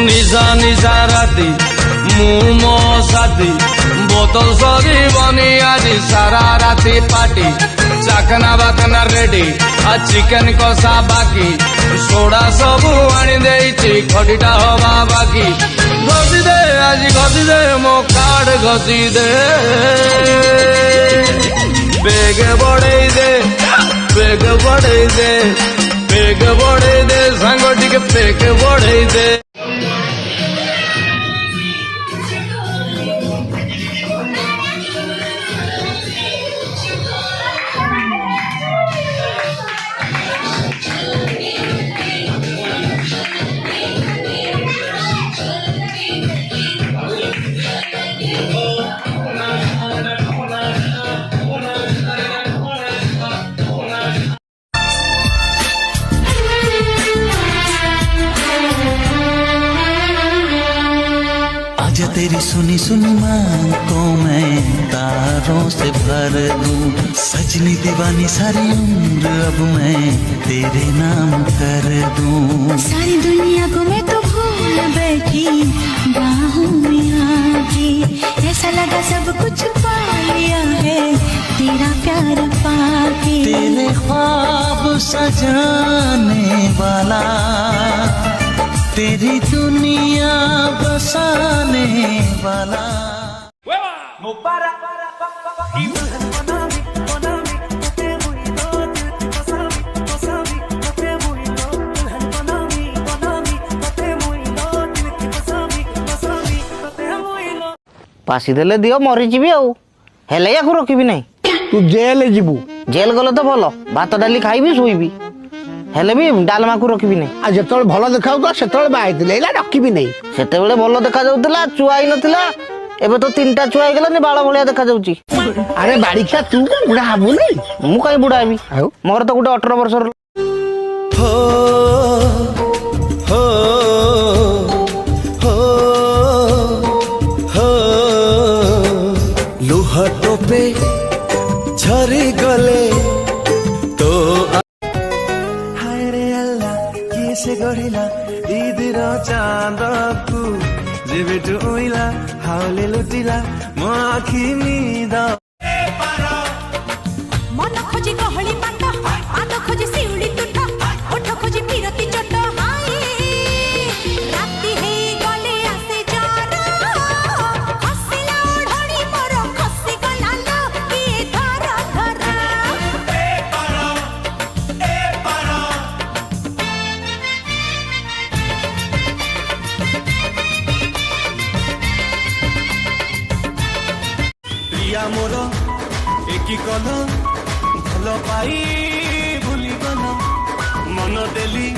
निशा निशा राती मु मो साथी बोतल सरी बनी आज सारा राती पार्टी चाकना बाकना रेडी आ चिकेन कषा बाकी सोडा सबू आनी देइछि खडीटा हवा बाकी घसी दे आज घसी दे मो कार्ड घसी दे बेग बढ़े दे बेग बढ़े दे बेग बढ़े दे सांग टिके बेग बढ़े दे। तेरी सुनी सुनी मांग को मैं तारों से भर दूं सजनी दीवानी सारी उम्र अब मैं तेरे नाम कर दूं। सारी दुनिया को मैं तो भूल बैठी बाहों में आके ऐसा लगा सब कुछ पा लिया है तेरा प्यार पाके। तेरे ख्वाब सजाने वाला तेरी दुनिया बसाने वाला। पासी देले दियो मरीजी आउ हेले या रखी ना तू जेल जीवु जेल गले तो भल भात डाली खाइबी शोइबी हेले भी डालमा को रखी ना आ जतल भल देखाउ तो सेतल बाइले एला रखी नहीं सेते बेले भल देखा जाउतला चुआ ही नथिला एबे तो तीनटा चुआ ही गेला नि बाळ भलिया देखा जाउची। अरे बाड़ीखा तू को बुढ़ा हबु नहीं मु कहीं बुढ़ा हेबी मोर तो गुटे 18 वर्ष हो हो हो हो लुह टोपे झरी गले तो हाय रे अल्लाह किसे गढ़िला ईद रो चांद को जेबेटु ओइला हावले लुटिला मो आखी निद मन खोजी गहली पाट पाद खोजी सिउड़ी टुट ओठ खोजी पिरती चट हाय राती हे गले आसे जारा हसिला ओढणी मोर खसी गला लो के धरा धरा प्रिया मोर एकी कल भल पाई भूली गल मन देली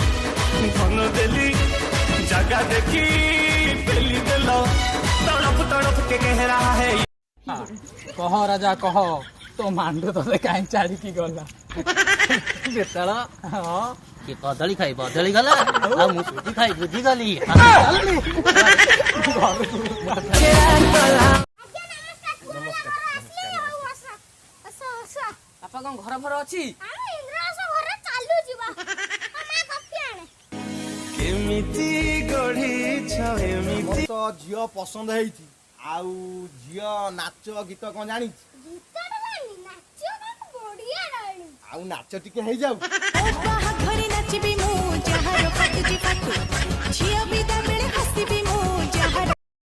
धन देली जगह देखी पेली देल तड़प तड़प के कह रहा है। कह राजा कह तो मांडू तो कहीं छाड़ी गला बेताल हाँ कि कदली खाई बदली गला आ मु सुधी खाई बुझी गली बापा कौन घर भर अच्छी केमिति गढ़ी छमिति तो झियो पसंद हेइची आउ झियो नाच गीत कोन जानी आउ नाच टिके हे जाऊ घरे नचबी मु जहार फाटुची फाटू झियो बिदा बेले